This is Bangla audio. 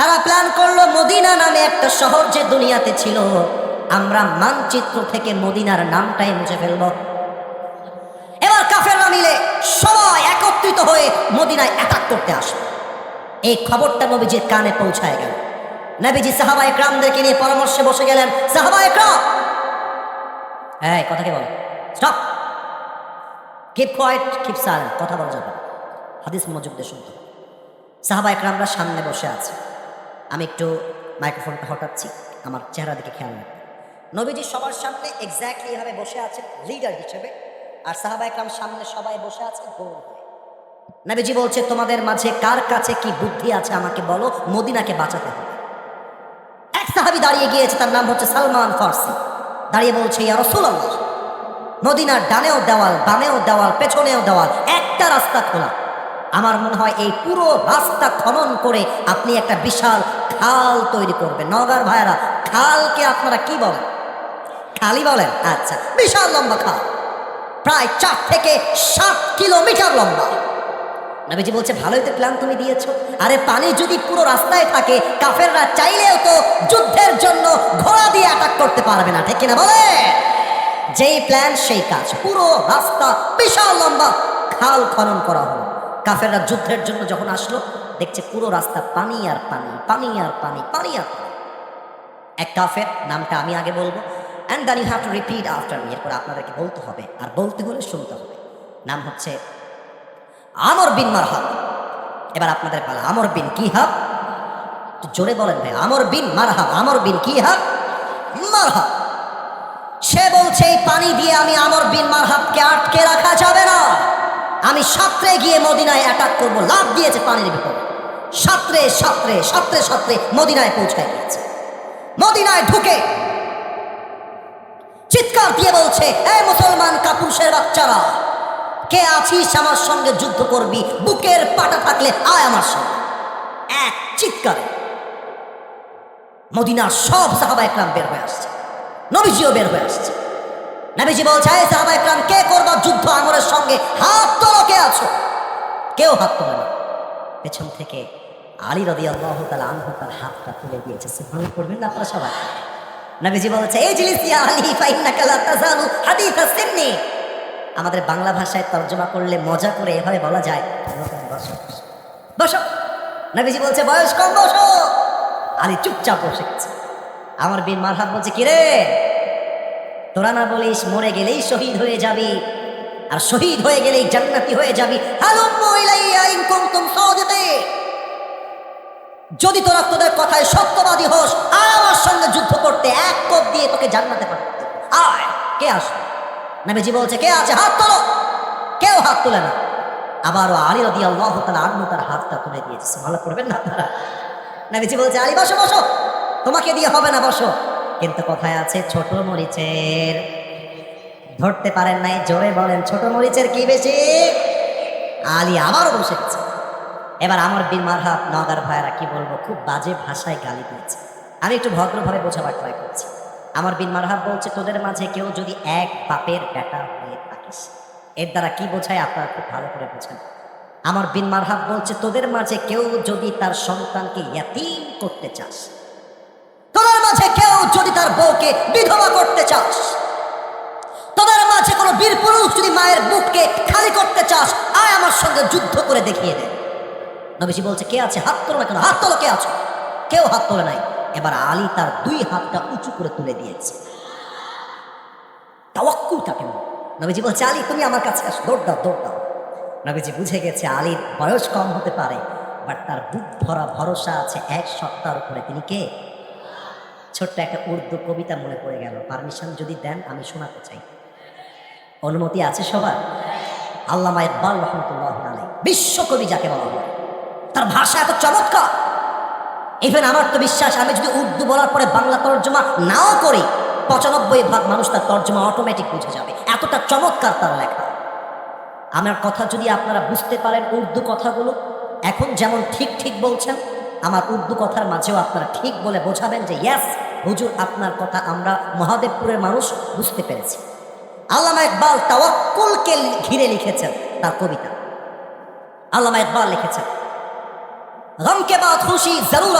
তারা প্ল্যান করলো মদিনা নামে একটা শহর যে দুনিয়াতে ছিল, আমরা মানচিত্র থেকে মদিনার নামটাই মুছে ফেলবো। এবার কাফেররা মিলে সবাই একত্রিত হয়ে মদিনায় অ্যাটাক করতে আসলো। এই খবরটা নবীজির কানে পৌঁছায় গেল। নবীজি সাহাবা একরামদেরকে নিয়ে পরামর্শে বসে গেলেন। সাহাবা একরাম, এই কথা কে বলে, stop, keep quiet, keep silent, কথা বলা যাবে না, হাদিস মনোযোগ দিয়ে শুনতে। সাহাবা একরামরা সামনে বসে আছে, আমি একটু মাইক্রোফোনটা হটাচ্ছি, আমার চেহারা দিকে খেয়াল রাখবেন। নবীজি সবার সামনে এক্স্যাক্টলি এভাবে বসে আছে লিডার হিসেবে, আর সাহাবা একরাম সামনে সবাই বসে আছে গোল হয়ে। নবীজি বলছে, তোমাদের মাঝে কার কাছে কি বুদ্ধি আছে আমাকে বলো, মদিনাকে বাঁচাতে হবে। এক সাহাবী দাঁড়িয়ে গিয়েছে, তার নাম হচ্ছে সালমান ফার্সি, দাঁড়িয়ে বলছে, ইয়া রাসূলুল্লাহ, মদিনার ডানেও দেওয়াল, বামেও দেওয়াল, পেছনেও দেওয়াল, একটা রাস্তা খোলা। আমার মনে হয় এই পুরো রাস্তা খনন করে আপনি একটা বিশাল খাল তৈরি করবেন। নওগাঁর ভাইয়েরা, খালকে আপনারা কি বলেন? খালি বলেন? আচ্ছা, বিশাল লম্বা খাল, প্রায় 4 থেকে 7 কিলোমিটার লম্বা। নবীজি বলছে, ভালোই তো প্ল্যান তুমি দিয়েছো। আরে পানি যদি পুরো রাস্তায় থাকে, কাফেররা চাইলেও তো যুদ্ধের জন্য ঘোড়া দিয়ে অ্যাটাক করতে পারবে না, ঠিক কিনা বলে? যেই প্ল্যান সেই কাজ, পুরো রাস্তা বিশাল লম্বা খাল খনন করা হলো। কাফেররা যুদ্ধের জন্য যখন আসলো, দেখছে পুরো রাস্তা পানি আর পানি, পানি আর পানি, পানি আর পানি। এক কাফের, নামটা আমি আগে বলবো, and then you have to repeat after me, এরপর আপনাদেরকে বলতে হবে, আর বলতে হলে শুনতে হবে। নাম হচ্ছে আমর বিন মারহাব। এবার আপনাদের পালা। আমর বিন কি হাব? জোরে বলেন ভাই, আমর বিন মারহাব। আমর বিন কি হাব? মারহাব। সে বলছে, এই পানি দিয়ে আমি আমর বিন মারহাবকে আটকে রাখা যাবে না, আমি সাঁতরে গিয়ে মদিনায় অ্যাটাক করব। লাফ দিয়েছে পানির ভিতরে, সাঁতরে সাঁতরে সাঁতরে সাঁতরে মদিনায় পৌঁছায় গিয়েছে। মদিনায় ঢুকে চিৎকার দিয়ে বলছে, এই মুসলমান কাপুরুষের বাচ্চারা, কে আছিস আমার সঙ্গে যুদ্ধ করবি? বুকের পাটা থাকলে আয় আমার সঙ্গে। এক চিৎকারে মদিনার সব সাহাবা একরাম বের হয়ে আসছে, নবীজিও বের হয়ে আসছে। নবীজি বলছে, এই সাহাবা একরাম, কে করবা যুদ্ধ আমরের সঙ্গে? হাত তোলো, কে আছো? কেউ হাত তোলে না। পেছন থেকে আলী রাদিয়াল্লাহু তাআলা আনহু তার হাতটা তুলে দিয়েছে। সুবহানাল্লাহ পড়বেন না আপনারা সবাই? নবীজি বলছে, ইজলিস ইয়া আলী ফাইন্নাকা লা তাযালু হাদিসা সিন্নি। আমাদের বাংলা ভাষায় তর্জমা করলে মজা করে এভাবে বলা যায়, বসো বসো। নবীজি বলছে, বয়স কম, বসো। আলী চুপচাপ বসে গেছে। আমর বিন মারহাব বলছে, কিরে, তোরা না বলিস মরে গেলেই শহীদ হয়ে যাবি, আর শহীদ হয়ে গেলেই জান্নাতি হয়ে যাবি? হালুম্মু ইলাইয়া ইন কুনতুম সাদিকিন। যদি তোরা তোদের কথায় সত্যবাদী হোস, আর আমার সঙ্গে যুদ্ধ করতে, এক কোপ দিয়ে তোকে জান্নাতে পাঠাতে। আয়, কে আসবে? নবীজি বলছে, কে আছে? হাত তোলো। কেউ হাত তোলে না। আবারও আলী রাদিয়াল্লাহু তাআলা আনহু তার হাতটা তুলে দিয়েছে। ভালো করবেন না আপনারা? নবীজি বলছে, আলী বসো বসো, তোমাকে দিয়ে হবে না, বসো। কিন্তু কথায় আছে, ছোট মরিচের, ধরতে পারেন নাই? জোরে বলেন, ছোট মরিচের কি বেশি? আলী আবারও বসে গেছে। এবার আমর বিন মারহাব, নওগাঁর ভাইয়েরা কি বলবো, খুব বাজে ভাষায় গালি দিয়েছে। আমি একটু ভদ্রভাবে বোঝাবার ট্রাই করছি। আমর বিন মারহাব বলছে, তোদের মাঝে কেউ যদি এক বাপের বেটা হয়ে থাকিস, এর দ্বারা কি বোঝায় আপনারা খুব ভালো করে বোঝেন। আমর বিন মারহাব বলছে, তোদের মাঝে কেউ যদি তার সন্তানকে ইয়াতীম করতে চাস, তোদের মাঝে কেউ যদি তার বউকে বিধবা করতে চাস, তোদের মাঝে কোনো বীর পুরুষ যদি মায়ের বুককে খালি করতে চাস, আয় আমার সঙ্গে যুদ্ধ করে দেখিয়ে দে। নবীজি বলছে, কে আছে? হাত তোলো না কেন? হাত তোলো, কে আছো? কেউ হাত তোলে নাই। এবার আলী তার 2 হাতটা উঁচু করে তুলে দিয়েছে। তাওয়াক্কুল কাকে বলে? নবীজি বলছে, আলী তুমি আমার কাছে আসো, দৌড় দাও, দৌড় দাও। নবীজি বুঝে গেছে আলীর বয়স কম হতে পারে, বাট তার বুক ভরা ভরসা আছে এক সত্তার উপরে। তিনি কে? ছোট্ট একটা উর্দু কবিতা মনে পড়ে গেল, পারমিশন যদি দেন আমি শোনাতে চাই। অনুমতি আছে সবার? আল্লামা ইকবাল রাহমাতুল্লাহ আলাইহি, বিশ্বকবি যাকে বলা হয়, তার ভাষা এত চমৎকার। ইভেন আমার তো বিশ্বাস, আমি যদি উর্দু বলার পরে বাংলা তর্জমা নাও করি, 95% মানুষ তার তর্জমা অটোমেটিক বুঝে যাবে, এতটা চমৎকার তার লেখা। আমার কথা যদি আপনারা বুঝতে পারেন, উর্দু কথাগুলো এখন যেমন ঠিক ঠিক বলছেন, আমার উর্দু কথার মাঝেও আপনারা ঠিক বলে বোঝাবেন যে ইয়েস হুজুর, আপনার কথা আমরা মহাদেবপুরের মানুষ বুঝতে পেরেছি। আল্লামা ইকবাল তাওয়াক্কুলকে ঘিরে লিখেছেন তার কবিতা। আল্লামা ইকবাল লিখেছেন, গম কে বাদ খুশি জরুর